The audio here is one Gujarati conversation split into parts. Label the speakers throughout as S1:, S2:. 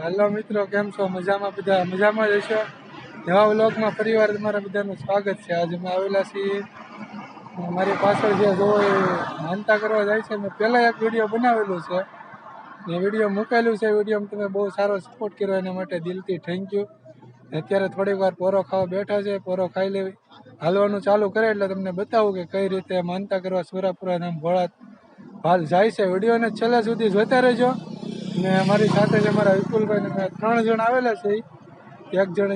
S1: હેલો મિત્રો, કેમ છો? મજામાં? બધા મજામાં જ હશો. નવા વ્લોગમાં ફરીવાર તમારા બધાનું સ્વાગત છે. આજે અમે આવેલા છીએ, મારી પાછળ જે જોવો એ માનતા કરવા જાય છે. મેં પહેલાં એક વિડીયો બનાવેલું છે, એ વિડીયો મૂકેલું છે. વિડીયોમાં તમે બહુ સારો સપોર્ટ કર્યો, એના માટે દિલથી થેન્ક યુ. અત્યારે થોડીક વાર પોરો ખાવા બેઠા છે. પોરો ખાઈ લેવી, હાલવાનું ચાલુ કરે એટલે તમને બતાવું કે કઈ રીતે માનતા કરવા સુરાપુરા નામ ભોળા હાલ જાય છે. વિડીયોને છેલ્લા સુધી જોતા રહેજો. ને અમારી સાથે જ અમારા વિપુલભાઈ ને 3 જણ આવેલા છે. એક જણ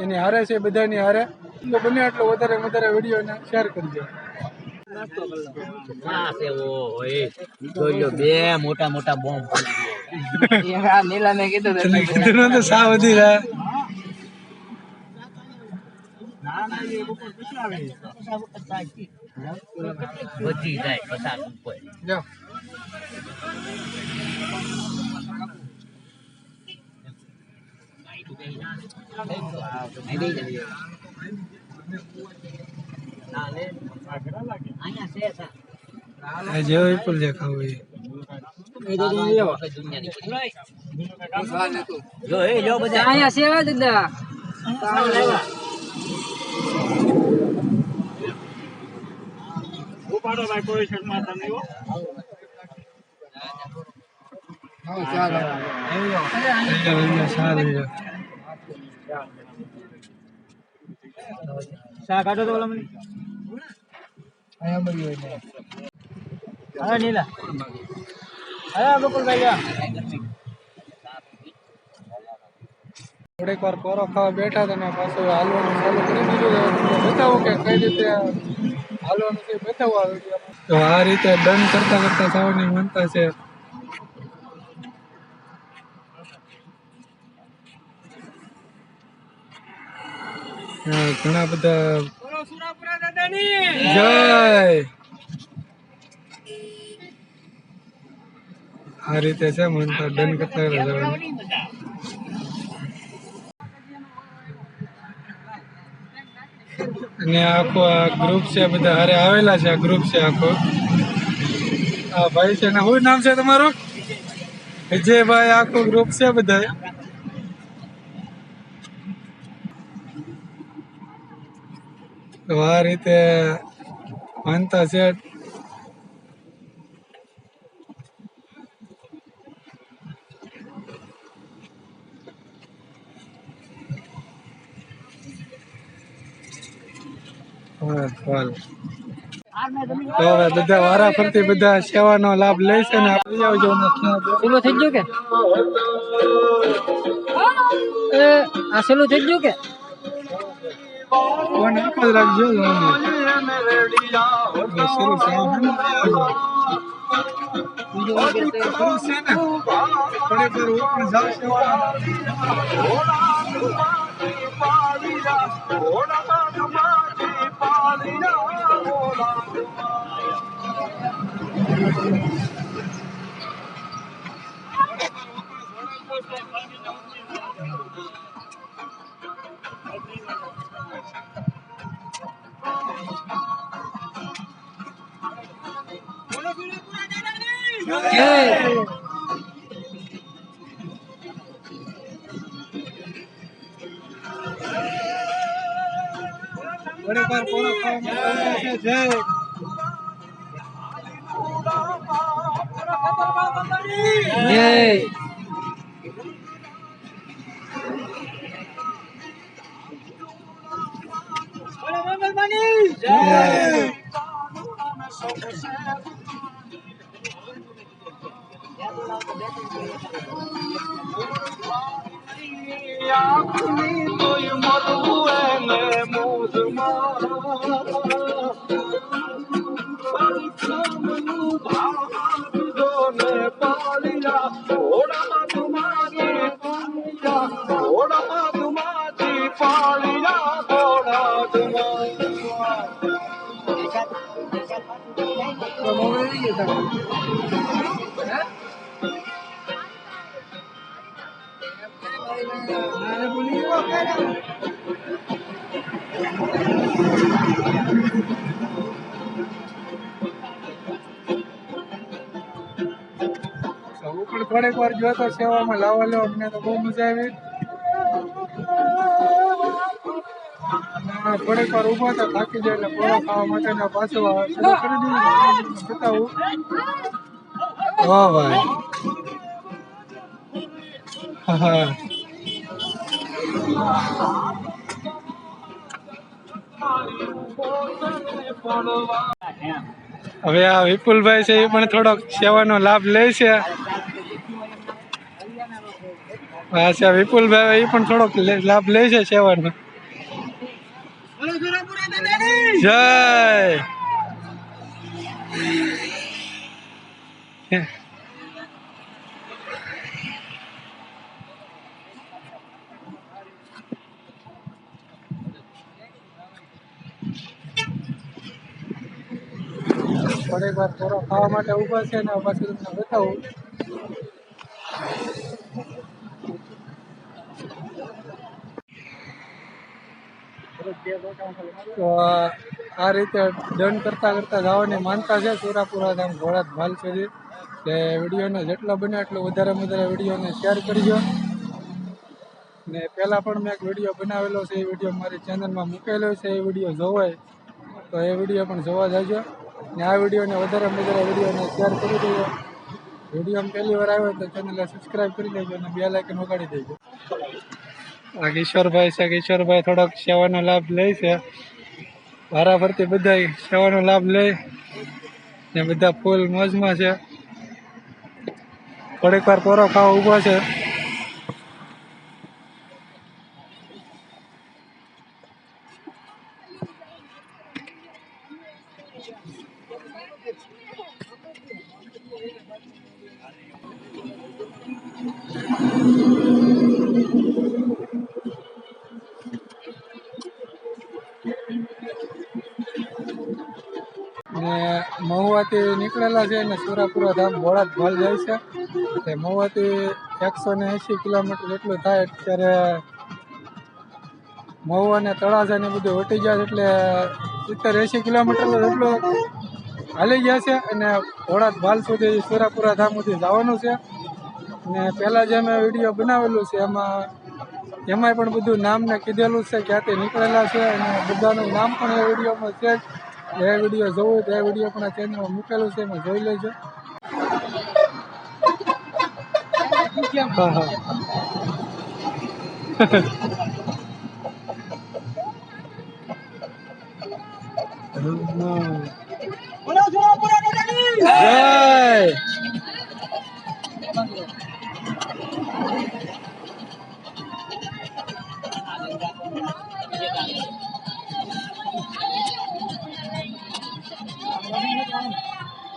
S1: એની હારે છે, બધાની હારે. તો બને એટલો વધારે વિડીયોને શેર કરજો.
S2: બે મોટા મોટા બોમ્બ નીલા મેં કીધું
S1: તો સા વધી જાય.
S2: વધી જાય 50 ઉપર.
S1: જે વિપુલ જે ખાવું
S2: શા કાઢો તો બોલો મને. હા નીલા, હા બકુલભાઈ.
S1: થોડીક વાર પોરો ખાવા બેઠા હતા ને પાછું હાલવાનું ચાલુ કરી દીધું. બતાવું કે કઈ રીતે હાલવાનું છે, બતાવું આ વિડીયોમાં. તો આ રીતે ડન કરતા થવાની મનતા છે. ઘણા બધા જય આ રીતે છે મનતા ડન કરતા જવાનું. અને આખો આ ગ્રુપ છે, બધા હારે આવેલા છે. આ ગ્રુપ છે આખો. આ ભાઈ છે ને, શું નામ છે તમારું? વિજયભાઈ. આખો ગ્રુપ છે બધા. તો આ રીતે માનતા છે. તો હવે બધા વારા ફરતી બધા સેવાનો લાભ લે છે ને આપી આવજો.
S2: સેલું થઈ ગયું કે આ સેલું થઈ ગયું કે
S1: કોણ એક જ રાખજો. થોડીક વાર જોતો સેવામાં લાવવા લો, અમને તો બહુ મજા આવી. અને થોડીક વાર ઊભા હતા, થાકી જાય એટલે પોળો ખાવા માટે પાછું શરૂ કરી દીધું. બતાવું વાહ ભાઈ, હા. હવે આ વિપુલભાઈ છે એ પણ થોડોક સેવાનો લાભ લે છે. અચ્છા, વિપુલભાઈ એ પણ થોડોક લાભ લે છે સેવાનો. જય થોડીક વાર થોડો ખાવા માટે ઊભા છે ને પાછું તમને બતાવું. તો આ રીતે દંડ કરતા જવાની માનતા છે સુરાપુરા ધામ ઘોડાદ ભાલ સુધી. એટલે વિડીયોને જેટલો બને એટલો વધારે વિડીયોને શેર કરજો. ને પહેલાં પણ મેં એક વિડીયો બનાવેલો છે, એ વિડીયો મારી ચેનલમાં મૂકેલો છે. એ વિડીયો જોવાય તો એ વિડીયો પણ જોવા જાજો. ને આ વિડીયોને વધારે વિડીયોને શેર કરી દેજો. વિડીયો પહેલી વાર આવ્યો તો ચેનલને સબસ્ક્રાઈબ કરી દેજો અને બેલ આઇકન વગાડી દેજો. આ કિશોરભાઈ છે, કિશોરભાઈ થોડોક સેવાનો લાભ લે છે. વારા ફરતી બધા સેવાનો લાભ લે ને બધા ફૂલ મોજમાં છે. થોડીક વાર પોરો ખાવા ઊભો છે. ને મહુવાથી નીકળેલા છે ને સુરાપુરા ધામ ઘોડાદ ભાલ જાય છે. તે મહુવાથી 180 કિલોમીટર જેટલું થાય. અત્યારે મહુવા અને તળાજા ને બધું વટી ગયા છે એટલે 70-80 કિલોમીટર જેટલું હાલી ગયા છે. અને ઘોડાદ ભાલ સુધી સુરાપુરા ધામ સુધી જવાનું છે. ને પહેલાં જે મેં વિડીયો બનાવેલું છે એમાંય પણ બધું નામને કીધેલું છે, ક્યાંથી નીકળેલા છે અને બધાનું નામ પણ એ વિડીયોમાં છે. એ વિડીયો જોવો તો એ વિડીયો પણ આ ચેનલમાં મૂકેલું છે, એમાં જોઈ લેજો. હા હા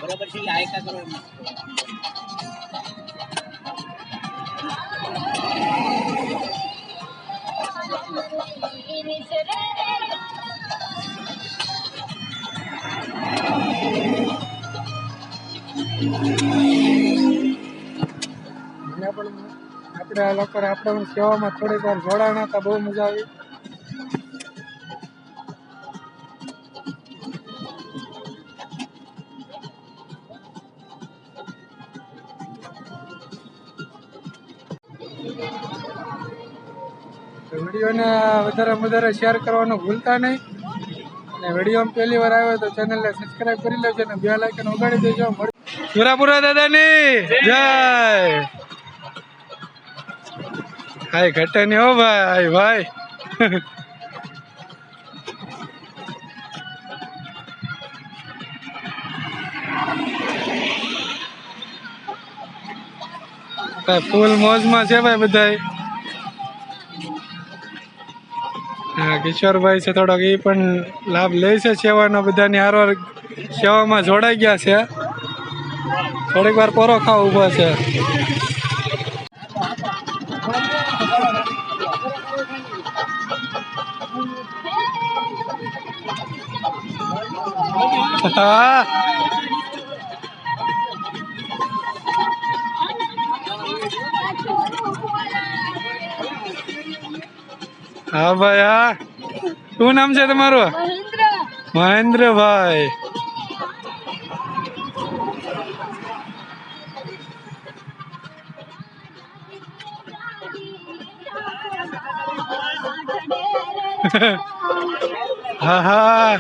S2: બરોબર છે, લાયકા કરો.
S1: આપણે આ લોકો આપણે સેવામાં થોડીક વાર જોડાણા હતા, બહુ મજા આવી. વિડીયોને વધારે શેર કરવાનું ભૂલતા નહીં. અને વિડીયો પહેલી વાર આવ્યો તો ચેનલને સબસ્ક્રાઈબ કરી લેજો અને બેલ આઇકન વગાડી દેજો. સુરાપુરા દાદાની જય. કાંઈ ઘટે નહીં હો ભાઈ ભાઈ. ફૂલ મોજમાં છે ભાઈ બધા. હા, કિશોરભાઈ છે થોડોક એ પણ લાભ લે છે સેવાનો. બધાની હારવાર સેવામાં જોડાઈ ગયા છે. થોડીક વાર પોરો ખાવા ઊભા છે. હા હા ભાઈ, હા. શું નામ છે તમારું? મહેન્દ્રભાઈ. હા હા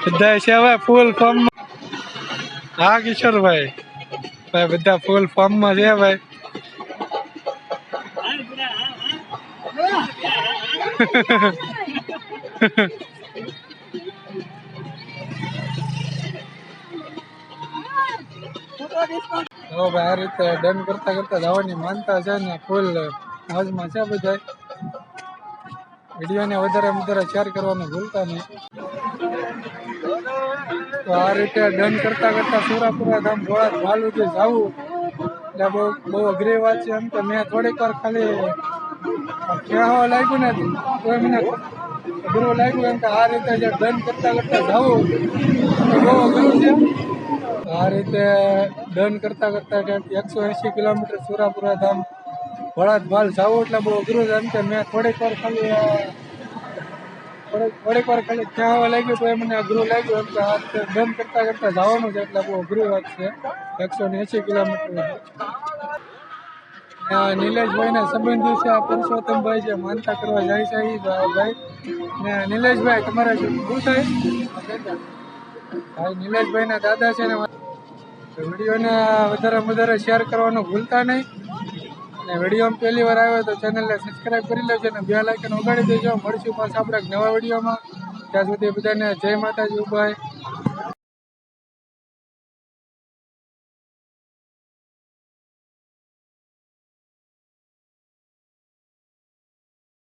S1: બધા છે હવે ફૂલ ફોર્મ. હા કિશોરભાઈ ભાઈ બધા ફૂલ ફોર્મમાં છે ભાઈ. તો ભાઈ આ રીતે ડન કરતા કરતા જવાની માનતા છે ને ફૂલ મોજમાં છે બધા. વિડીયોને વધારે શેર કરવાનું ભૂલતા નહીં. તો આ રીતે ડન કરતા કરતા સુરાપુરા ધામ ભોળા ભાલ સુધી જવું એટલે બહુ અઘરી વાત છે. એમ તો મેં થોડીક વાર ખાલી કહેવા લાગ્યું ને તો મને અઘરું લાગ્યું. એમ કે આ રીતે જે ડન કરતા કરતા જવું તો બહુ અઘરું છે. આ રીતે ડન કરતા કરતા 180 કિલોમીટર સુરાપુરા ધામ ભોળા ભાલ જવું એટલે બહુ અઘરું છે. એમ કે મેં થોડીક વાર ખાલી કહેવા લાગ્યું તો એ મને અઘરું લાગ્યું. એમ કે આ રીતે ડન કરતા કરતા જવાનું છે એટલે બહુ અઘરી વાત છે. 180 કિલોમીટર. નિલેશભાઈ ના સંબંધી છે આ પુરુષોત્તમભાઈ જે માનતા કરવા જાય છે એ ભાઈ ને નિલેશભાઈ તમારે શું થાય? ભાઈ નિલેશભાઈ ના દાદા છે ને વિડીયોને વધારે શેર કરવાનું ભૂલતા નહીં. અને વિડીયો પહેલી વાર આવ્યો તો ચેનલને સબસ્ક્રાઈબ કરી લેજો અને બેલ આઇકન વગાડી દેજો. મળશું પાછા આપણે નવા વિડીયોમાં. ત્યાં સુધી બધાને જય માતાજી. બાય.